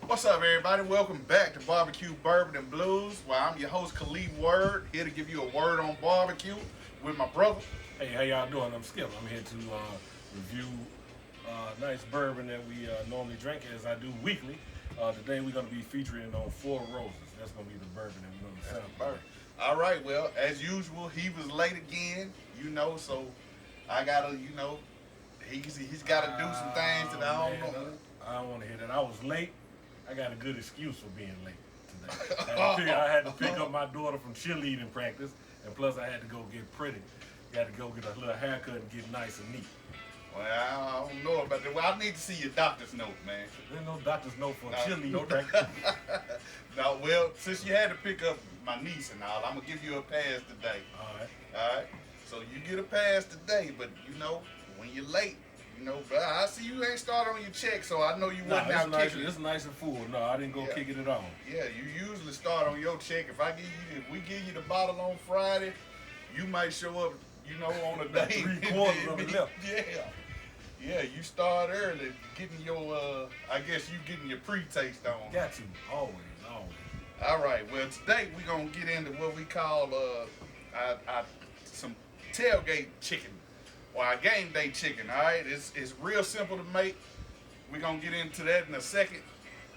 What's up, everybody? Welcome back to Barbecue Bourbon and Blues. Well, I'm your host, Kelii Word, here to give you a word on barbecue with my brother. Hey, how y'all doing? I'm Skillet. I'm here to review nice bourbon that we normally drink, as I do weekly. Today we're going to be featuring on Four Roses. That's going to be the bourbon that we're going to sample. All right, well, as usual, he was late again, so I gotta, he's got to do some things that I don't know. I don't want to hear that. I was late. I got a good excuse for being late today. I had to pick up my daughter from cheerleading practice, and plus I had to go get pretty. Got to go get a little haircut and get nice and neat. Well, I don't know about that. Well, I need to see your doctor's note, man. There's no doctor's note for cheerleading practice. No, well, since you had to pick up my niece and all, I'm going to give you a pass today. All right? So you get a pass today, but, when you're late, but I see you ain't started on your check, so I know you wasn't out kicking it. It's nice and full. No, I didn't go kicking it on. Yeah, you usually start on your check. If we give you the bottle on Friday, you might show up, on a day. 3/4 of it left. Yeah, you start early, getting your, I guess you getting your pre-taste on. Got to, always. All right, well, today we're going to get into what we call some tailgate chicken. Or our game day chicken, all right? It's real simple to make. We're going to get into that in a second.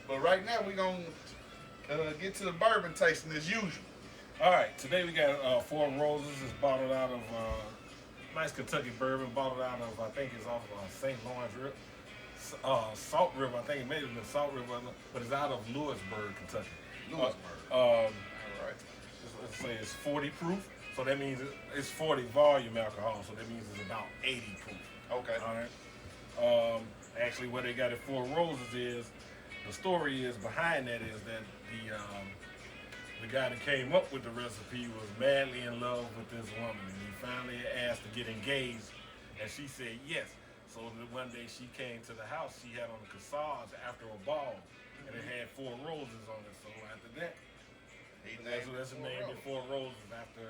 But right now, we're going to get to the bourbon tasting as usual. All right, today we got Four Roses. It's bottled out of nice Kentucky bourbon, bottled out of, I think it's off St. Lawrence River. Salt River, I think it may have been Salt River, but it's out of Lewisburg, Kentucky. Lewisburg. All right. Let's say it's 40 proof. So that means it's 40 volume alcohol, so that means it's about 80 proof. Okay. All right. Actually, what they got at Four Roses is, the story is behind that is that the guy that came up with the recipe was madly in love with this woman, and he finally asked to get engaged, and she said yes. So that one day she came to the house, she had on the Corsage after a ball, and it had Four Roses on it. So after that, that's the name of Four Roses after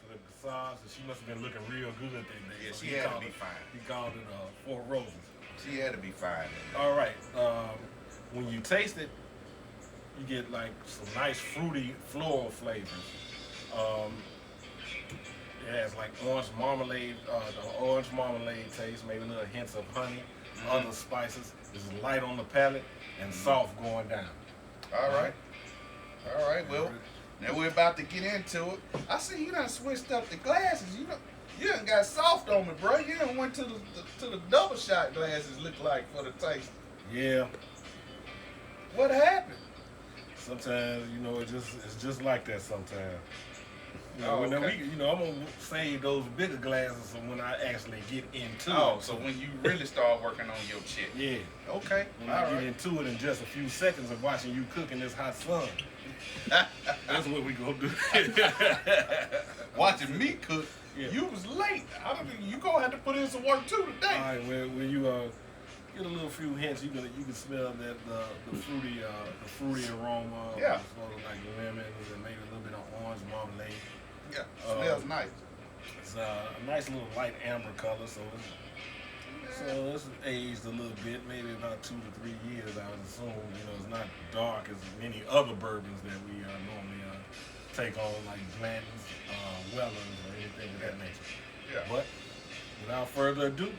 the Corsage, and she must have been looking real good that day. Yeah, so she had to be fine. He called it Four Roses. She had to be fine. All right. When you taste it, you get like some nice fruity floral flavors. It has like orange marmalade, the orange marmalade taste, maybe little hints of honey, other spices. It's light on the palate and soft going down. All right. Well, now we're about to get into it. I see you done switched up the glasses. You done got soft on me, bro. You done went to the double shot glasses. Look like for the taste. Yeah. What happened? Sometimes it's just like that. Sometimes. I'm gonna save those bigger glasses for when I actually get into it. Oh, so when you really start working on your chick. Yeah. Okay. When I get into it in just a few seconds of watching you cook in this hot sun. That's what we gonna do. Watching me cook. Yeah. You was late. You gonna have to put in some work too today. All right. When you get a little few hints, you can smell that the fruity aroma. Yeah. Sort of like lemons and maybe a little bit of orange marmalade. Yeah. Smells nice. It's a nice little light amber color, so it's aged a little bit, maybe about 2 to 3 years, I would assume. It's not dark as many other bourbons that we normally take on, like Blanton's, Weller's, or anything of that nature. Yeah. But without further ado,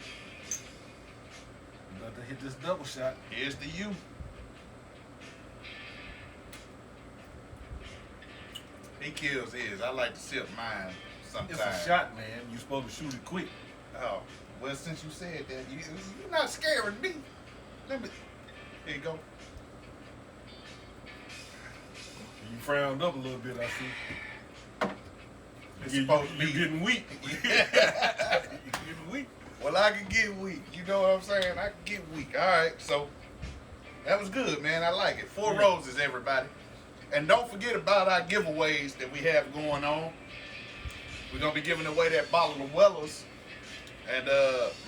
we're about to hit this double shot. Here's to you. He kills his. I like to sip mine sometimes. It's a shot, man. You're supposed to shoot it quick. Oh, well, since you said that, you're not scaring me. Here you go. You frowned up a little bit, I see. It's supposed to be. You're getting weak. You're getting weak. Well, I can get weak. You know what I'm saying? I can get weak. All right, so that was good, man. I like it. Four Roses, everybody. And don't forget about our giveaways that we have going on. We're going to be giving away that bottle of Weller's. And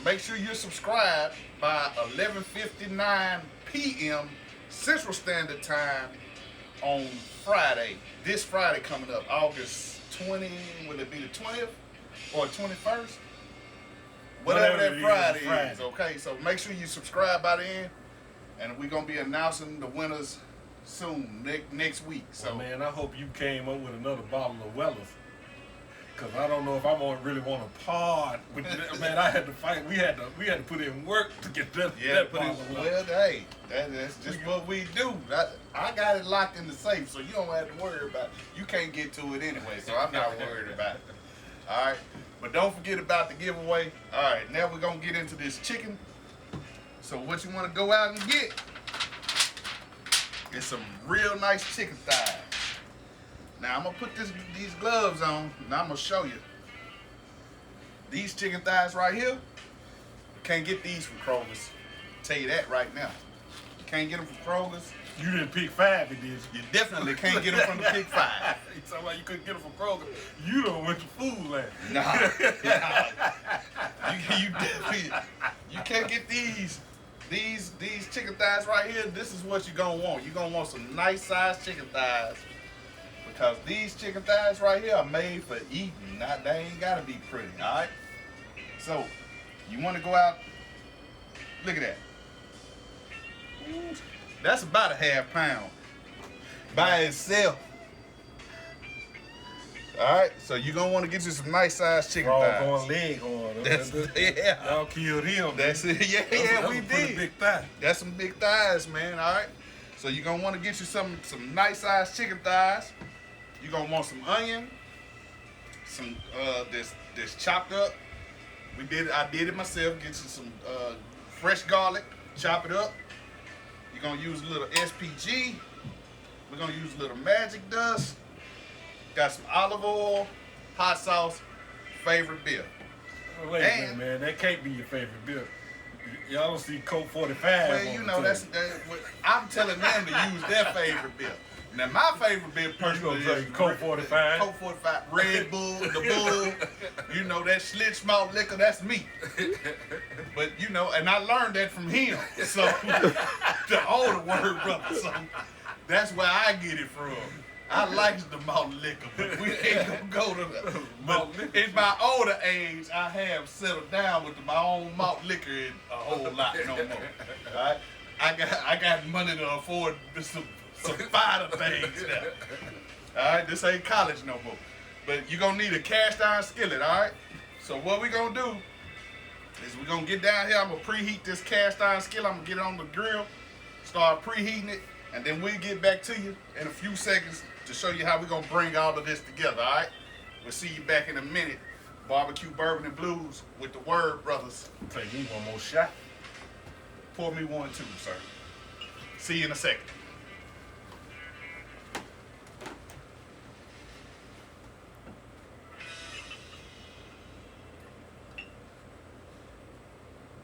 make sure you're subscribed by 11:59 p.m. Central Standard Time on Friday. This Friday coming up, August 20, will it be the 20th or 21st? Whatever that Friday is, okay? So make sure you subscribe by then. And we're going to be announcing the winners soon, next week. So man, I hope you came up with another bottle of Weller's. Cause I don't know if I'm gonna really want to part with it. Man, I had to fight. We had to put in work to get that. yeah, that but bottle. well, hey, that's just what we do. I got it locked in the safe, so you don't have to worry about it. You can't get to it anyway, so I'm not worried about it. All right, but don't forget about the giveaway. All right, now we're gonna get into this chicken. So what you want to go out and get is some real nice chicken thighs. Now I'm gonna put these gloves on. Now I'm gonna show you. These chicken thighs right here, you can't get these from Kroger's. I'll tell you that right now. You can't get them from Kroger's. You didn't pick 5, did you? You definitely can't get them from the Pick 5. You talking about you couldn't get them from Kroger? You don't went to Food Land. Nah. You definitely, you can't get these chicken thighs right here. This is what you're gonna want. You're gonna want some nice sized chicken thighs. Because these chicken thighs right here are made for eating. They ain't gotta be pretty, all right? So, you wanna go out, look at that. Ooh, that's about a half pound by itself. All right, so you're gonna wanna get you some nice sized chicken thighs. Going leg on. Yeah. Y'all killed him. That's it, yeah, we did. Big thigh. That's some big thighs, man, all right? So you're gonna wanna get you some nice sized chicken thighs. You're gonna want some onion, some this chopped up. I did it myself. Get you some fresh garlic, chop it up. You're gonna use a little SPG. We're gonna use a little magic dust. Got some olive oil, hot sauce, favorite beer. Oh, wait a minute, man. That can't be your favorite beer. Y'all don't see Coke 45. Well, you know I'm telling them to use their favorite beer. Now, my favorite beer personally is Coke 45. Coke 45, Red Bull, the Bull. You know, that Schlitz malt liquor, that's me. But, you know, and I learned that from him. So, the older word brother. So, that's where I get it from. I like the malt liquor, but we ain't gonna go to the. But in my older age, I have settled down with my own malt liquor a whole lot no more. All right? I got money to afford some finer things now. All right, this ain't college no more. But you're gonna need a cast iron skillet, all right? So what we gonna do is we're gonna get down here. I'm gonna preheat this cast iron skillet. I'm gonna get it on the grill, start preheating it, and then we'll get back to you in a few seconds to show you how we're gonna bring all of this together, all right? We'll see you back in a minute. Barbecue, Bourbon, and Blues with the Word brothers. Take me one more shot. Pour me one too, sir. See you in a second.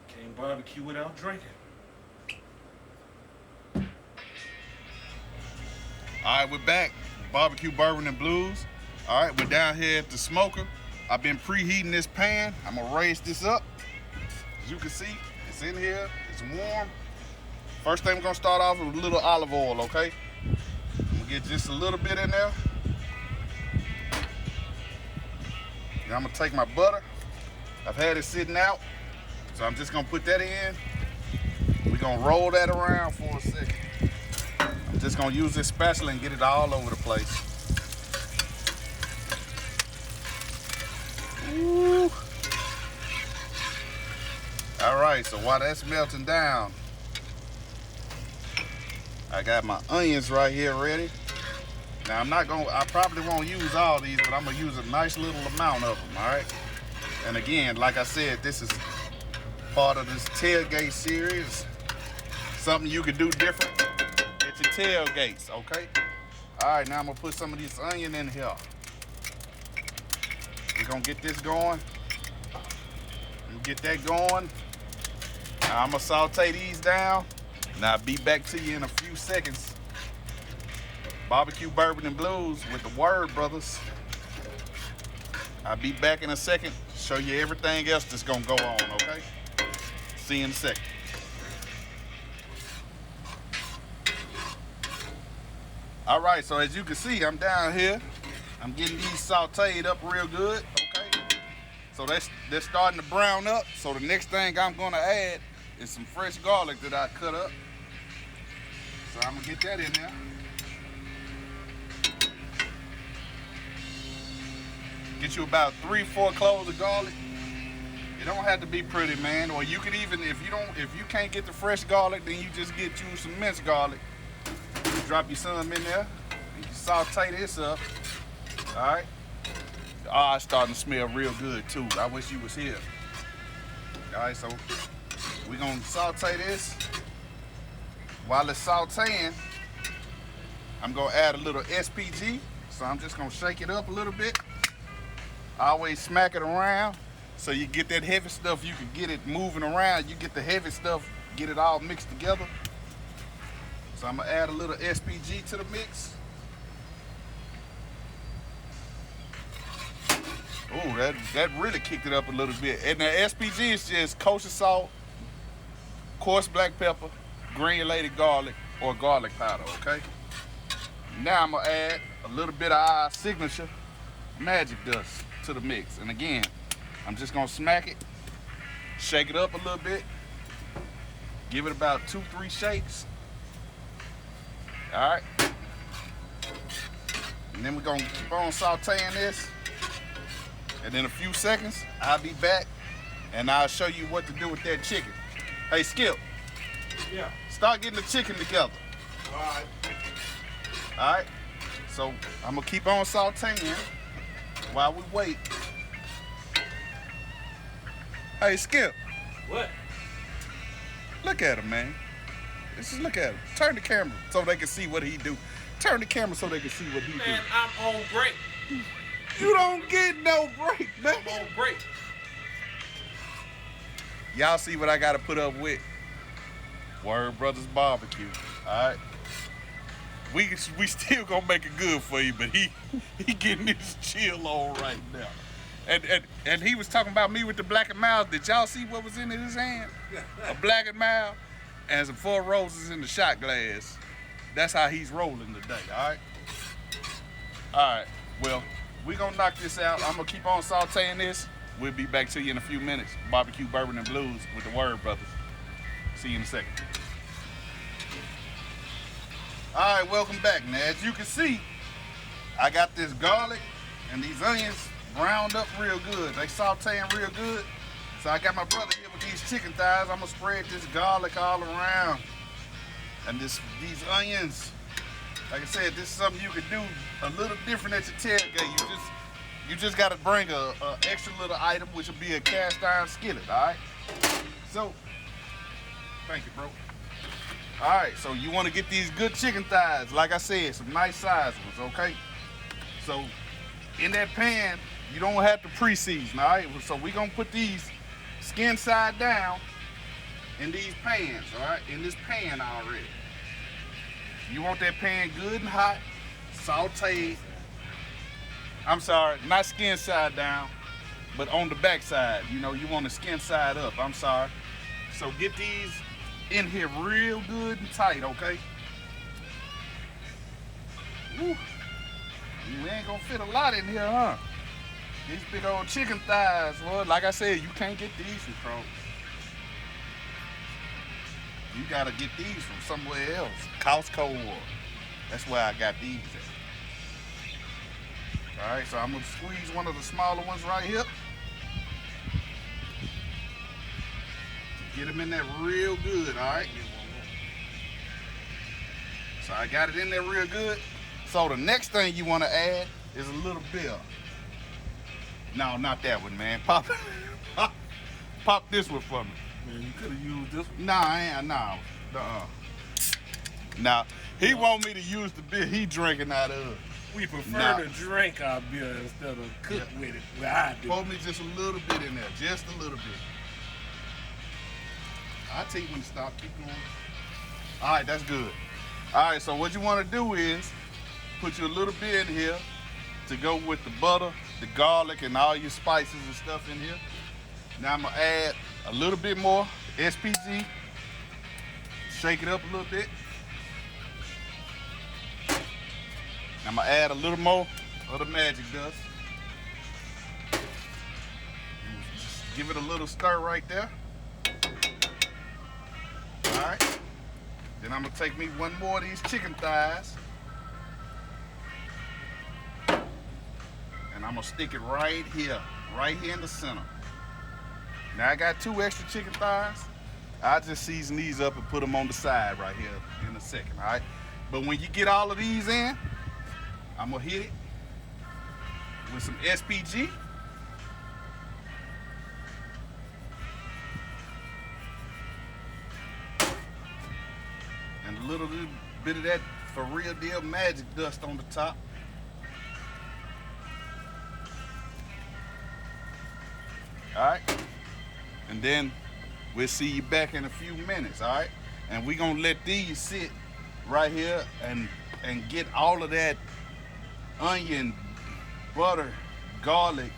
Can't barbecue without drinking. All right, we're back. Barbecue, Bourbon, and Blues. All right, we're down here at the smoker. I've been preheating this pan. I'm gonna raise this up. As you can see, it's in here, it's warm. First thing we're gonna start off with a little olive oil, okay? I'm gonna get just a little bit in there. Then I'm gonna take my butter. I've had it sitting out, so I'm just gonna put that in. We're gonna roll that around for a second. I'm just gonna use this spatula and get it all over the place. Ooh. All right, so while that's melting down, I got my onions right here ready. Now I probably won't use all these, but I'm gonna use a nice little amount of them, all right? And again, like I said, this is part of this Tailgate series. Something you could do different at your tailgates, okay? All right, now I'm gonna put some of this onion in here. We're gonna get this going. Get that going. Now I'm gonna saute these down. Now I'll be back to you in a few seconds. Barbecue, Bourbon, and Blues with the Word brothers. I'll be back in a second to show you everything else that's gonna go on, okay? See you in a second. All right, so as you can see, I'm down here. I'm getting these sauteed up real good, okay? So they're starting to brown up. So the next thing I'm gonna add is some fresh garlic that I cut up. So I'm gonna get that in there. Get you about 3-4 cloves of garlic. It don't have to be pretty, man. Or you could even, if you can't get the fresh garlic, then you just get you some minced garlic. Drop you some in there. You can saute this up. All right. Ah, it's starting to smell real good too. I wish you was here. All right, so we're gonna saute this. While it's sauteing, I'm gonna add a little SPG. So I'm just gonna shake it up a little bit. Always smack it around so you get that heavy stuff. You can get it moving around. You get the heavy stuff, get it all mixed together. So I'm gonna add a little SPG to the mix. Oh, that really kicked it up a little bit. And the SPG is just kosher salt, coarse black pepper, granulated garlic, or garlic powder, okay? Now I'm gonna add a little bit of our signature magic dust to the mix. And again, I'm just gonna smack it, shake it up a little bit, give it about 2-3 shakes. All right. And then we're gonna keep on sauteing this. And in a few seconds, I'll be back and I'll show you what to do with that chicken. Hey, Skip. Yeah. Start getting the chicken together. All right. All right. So I'm gonna keep on sauteing while we wait. Hey, Skip. What? Look at him, man. Just look at him. Turn the camera so they can see what he do. Turn the camera so they can see what he do. Man, I'm on break. You don't get no break, man. I'm on break. Y'all see what I gotta put up with? Word Brothers Barbecue. All right. We still gonna make it good for you, but he getting his chill on right now. And he was talking about me with the Black and Mild. Did y'all see what was in his hand? A Black and Mild and some 4 roses in the shot glass. That's how he's rolling today. All right. All right. Well, we gonna knock this out. I'm gonna keep on sauteing this. We'll be back to you in a few minutes. Barbecue, Bourbon, and Blues with the Word Brothers. See you in a second. All right, welcome back. Now, as you can see, I got this garlic and these onions browned up real good. They sauteing real good. So I got my brother here with these chicken thighs. I'm gonna spread this garlic all around. And these onions. Like I said, this is something you could do a little different at your tailgate. You just gotta bring a extra little item, which will be a cast iron skillet, all right? So, thank you, bro. All right, so you wanna get these good chicken thighs, like I said, some nice sized ones, okay? So, in that pan, you don't have to pre-season, all right? So we gonna put these skin side down in these pans, all right? In this pan already. You want that pan good and hot, sauteed. I'm sorry, not skin side down, but on the back side. You know, you want the skin side up, I'm sorry. So get these in here real good and tight, okay? Woo. We ain't gonna fit a lot in here, huh? These big old chicken thighs, well, like I said, you can't get these from Cloves. You gotta get these from somewhere else. Costco, or that's where I got these at. All right, so I'm gonna squeeze one of the smaller ones right here. Get them in there real good, all right? So I got it in there real good. So the next thing you wanna add is a little bill. No, not that one, man. Pop this one for me. Man, you could have used this one. Nah, I ain't. Nah. Now, he want me to use the beer he drinking out of. We prefer to drink our beer instead of cook with it. Well, I do. Pour me just a little bit in there. Just a little bit. I'll tell you when to stop. Keep going. All right, that's good. All right, so what you want to do is put you a little bit in here to go with the butter, the garlic, and all your spices and stuff in here. Now I'm going to add a little bit more SPG. Shake it up a little bit. I'm going to add a little more of the magic dust. Just give it a little stir right there. All right. Then I'm gonna take me one more of these chicken thighs. And I'm gonna stick it right here in the center. Now I got 2 extra chicken thighs. I just season these up and put them on the side right here in a second, all right? But when you get all of these in, I'm gonna hit it with some SPG. And a little bit of that for real deal magic dust on the top. All right, and then we'll see you back in a few minutes, all right? And we're gonna let these sit right here and get all of that onion, butter, garlic,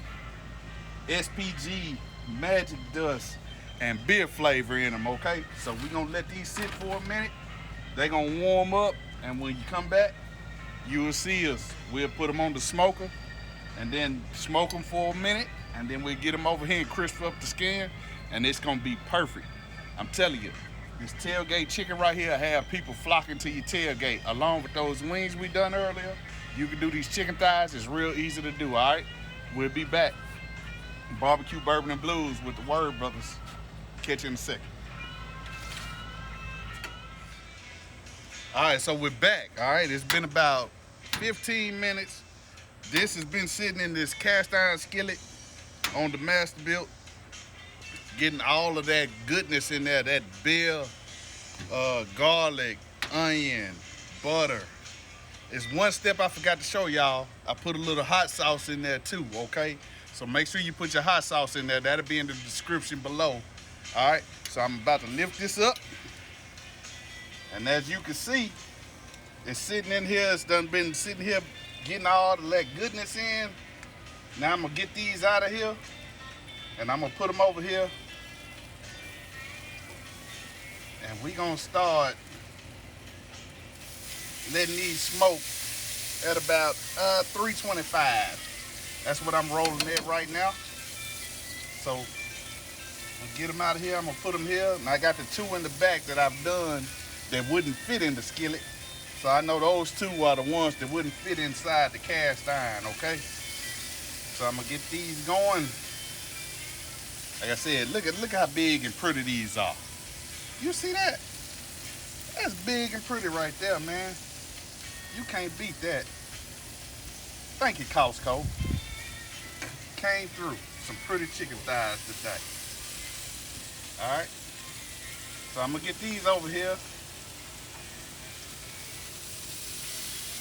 SPG, magic dust, and beer flavor in them, okay? So we're gonna let these sit for a minute. They're gonna warm up, and when you come back, you will see us. We'll put them on the smoker and then smoke them for a minute, and then we'll get them over here and crisp up the skin, and it's gonna be perfect. I'm telling you, this tailgate chicken right here have people flocking to your tailgate. Along with those wings we done earlier, you can do these chicken thighs. It's real easy to do, all right? We'll be back. Barbecue, Bourbon, and Blues with the Word Brothers. Catch you in a second. All right, so we're back, all right? It's been about 15 minutes. This has been sitting in this cast iron skillet on the Masterbuilt, getting all of that goodness in there, that beer, garlic, onion, butter. It's one step I forgot to show y'all. I put a little hot sauce in there too, okay? So make sure you put your hot sauce in there. That'll be in the description below. All right, so I'm about to lift this up. And as you can see, it's sitting in here. It's done been sitting here getting all of that goodness in. Now I'm gonna get these out of here, and I'm gonna put them over here. And we gonna start letting these smoke at about 325. That's what I'm rolling at right now. So I'll get them out of here. I'm gonna put them here, and I got the 2 in the back that I've done that wouldn't fit in the skillet. So I know those 2 are the ones that wouldn't fit inside the cast iron, okay? So I'm gonna get these going. Like I said, look how big and pretty these are. You see that? That's big and pretty right there, man. You can't beat that. Thank you, Costco. Came through. Some pretty chicken thighs today. All right. So I'm gonna get these over here.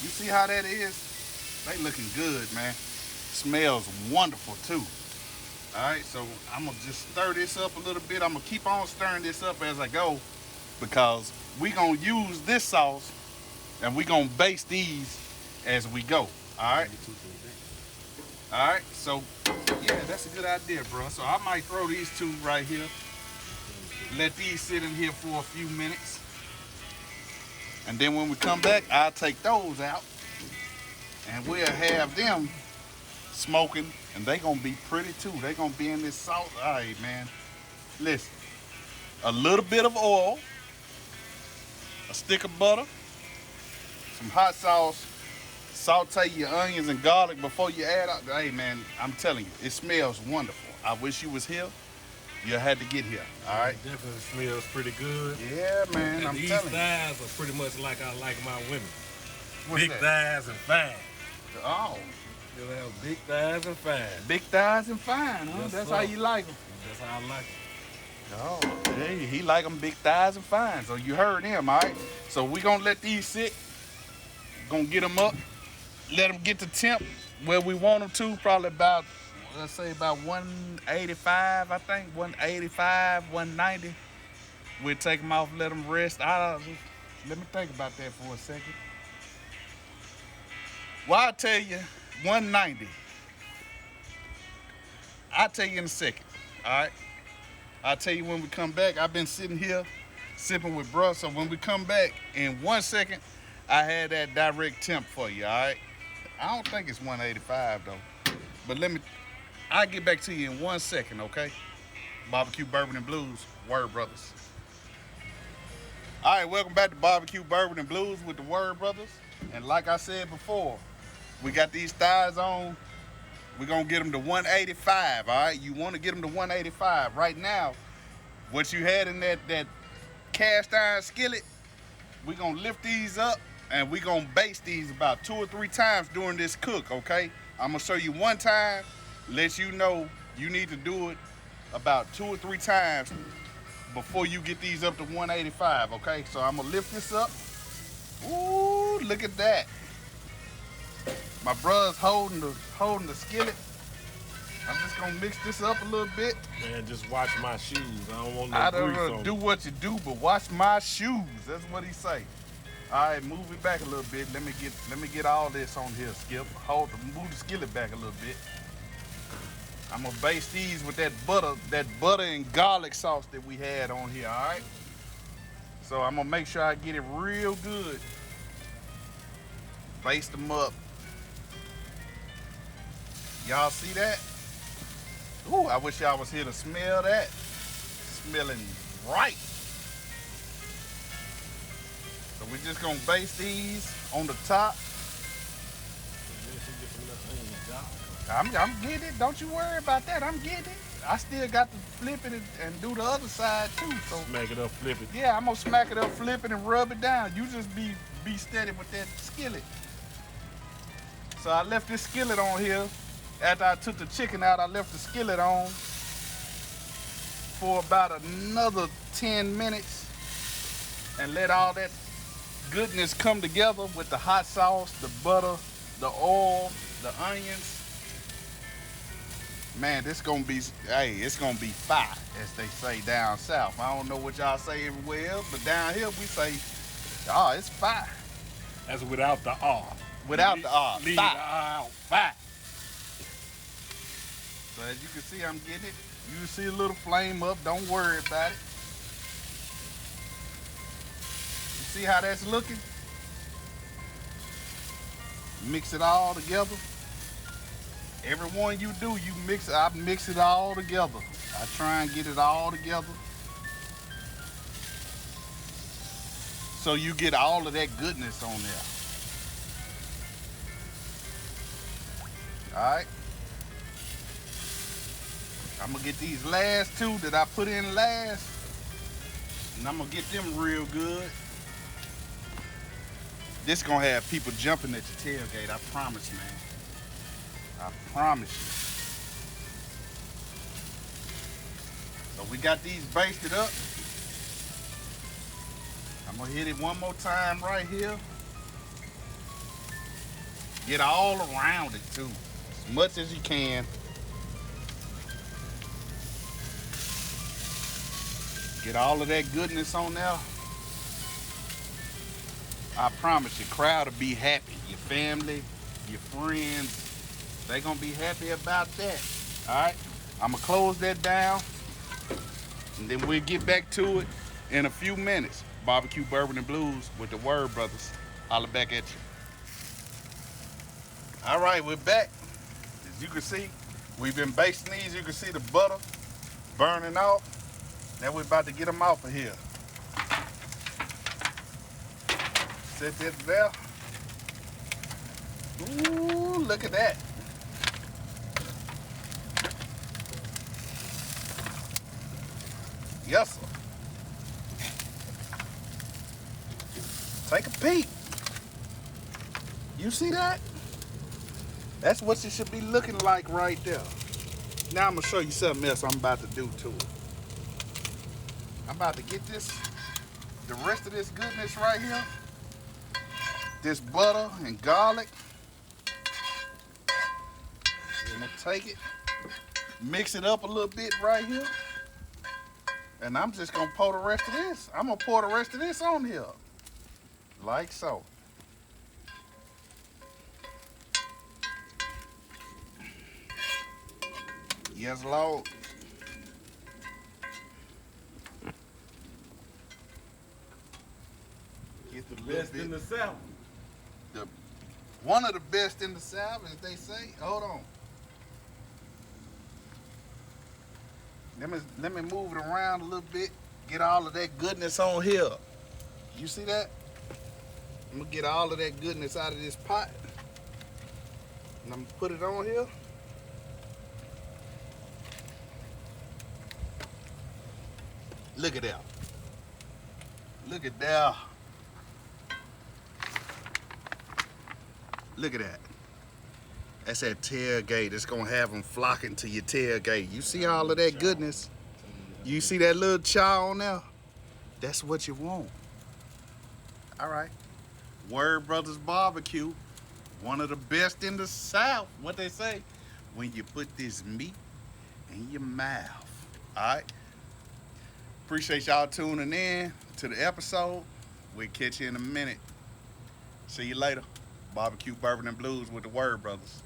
You see how that is? They looking good, man. Smells wonderful too. All right, so I'm gonna just stir this up a little bit. I'm gonna keep on stirring this up as I go, because we gonna use this sauce and we gonna baste these as we go. All right. All right, so yeah, that's a good idea, bro. So I might throw these 2 right here. Let these sit in here for a few minutes. And then when we come back, I'll take those out and we'll have them smoking, and they gonna be pretty too. They gonna be in this sauce. All right, man. Listen, a little bit of oil, a stick of butter, some hot sauce, saute your onions and garlic before you add out. Hey, man, I'm telling you, it smells wonderful. I wish you was here. You had to get here, all right? It definitely smells pretty good. Yeah, man, and I'm these telling you. thighs are pretty much like I like my women. What's big that? thighs and fine. Oh. You'll have big thighs and fine. Big thighs and fine, huh? Yes, That's sir. how you like them. That's how I like it. Oh, hey, he like them big thighs and fine. So you heard him, all right? So we gonna let these sit. Gonna get them up. Let them get to temp where we want them to. Probably about, let's say about 185, I think. 185, 190. We'll take them off, let them rest. Let me think about that for a second. Well, I'll tell you, 190. I'll tell you in a second, all right? I'll tell you when we come back. I've been sitting here sipping with bruh, so when we come back in 1 second, I had that direct temp for you, all right? I don't think it's 185 though, but I'll get back to you in 1 second, okay? Barbecue, Bourbon, and Blues, Word Brothers. All right, welcome back to Barbecue Bourbon and Blues with the Word Brothers. And like I said before, we got these thighs on. We're going to get them to 185, all right? You want to get them to 185. Right now, what you had in that cast iron skillet, we're going to lift these up and we're going to baste these about 2 or 3 times during this cook, okay? I'm going to show you one time, let you know you need to do it about 2 or 3 times before you get these up to 185, okay? So I'm going to lift this up. Ooh, look at that. My brother's holding the skillet. I'm just gonna mix this up a little bit. Man, just watch my shoes. I don't want no I grease on don't me. do what you do, but watch my shoes. That's what he say. All right, move it back a little bit. Let me get all this on here, Skip. Move the skillet back a little bit. I'm gonna baste these with that butter and garlic sauce that we had on here. All right. So I'm gonna make sure I get it real good. Baste them up. Y'all see that? Ooh, I wish y'all was here to smell that. Smelling right. So we're just gonna baste these on the top. I'm getting it. Don't you worry about that. I'm getting it. I still got to flip it and do the other side too. So smack it up, flip it. yeah, I'm gonna smack it up, flip it, and rub it down. You just be steady with that skillet. So I left this skillet on here. After I took the chicken out, I left the skillet on for about another 10 minutes and let all that goodness come together with the hot sauce, the butter, the oil, the onions. Man, this gonna be, hey, it's gonna be fire, as they say down south. I don't know what y'all say everywhere else, but down here we say, oh, it's fire. That's without the R. Without the R, leave fire. the R out. Fire. So as you can see, I'm getting it. You see a little flame up, don't worry about it. You see how that's looking? Mix it all together. Every one you do, you mix it. I mix it all together. I try and get it all together. So you get all of that goodness on there. All right. I'm gonna get these last 2 that I put in last, and I'm gonna get them real good. This gonna have people jumping at your tailgate, I promise, man. I promise you. So we got these basted up. I'm gonna hit it one more time right here. Get all around it too, as much as you can. Get all of that goodness on there. I promise you, crowd will be happy. Your family, your friends, they gonna be happy about that. All right, I'm gonna close that down, and then we'll get back to it in a few minutes. Barbecue Bourbon and Blues with the Word Brothers. Holla back at you. All right, we're back. As you can see, we've been basting these. You can see the butter burning off. Now we're about to get them off of here. Set that there. Ooh, look at that. Yes, sir. Take a peek. You see that? That's what it should be looking like right there. Now I'm gonna show you something else I'm about to do to it. I'm about to get the rest of this goodness right here, this butter and garlic. I'm gonna take it, mix it up a little bit right here, and I'm just gonna pour the rest of this. I'm gonna pour the rest of this on here, like so. Yes, Lord. The best in the South. One of the best in the South, as they say. Hold on. Let me move it around a little bit. Get all of that goodness on here. You see that? I'm gonna get all of that goodness out of this pot. And I'm gonna put it on here. Look at that. Look at that. Look at that. That's that tailgate. It's gonna have them flocking to your tailgate. You see all of that goodness? You see that little chow on there? That's what you want. All right. Word Brothers Barbecue, one of the best in the South. What they say? When you put this meat in your mouth. All right. Appreciate y'all tuning in to the episode. We'll catch you in a minute. See you later. Barbecue, Bourbon, and Blues with the Word Brothers.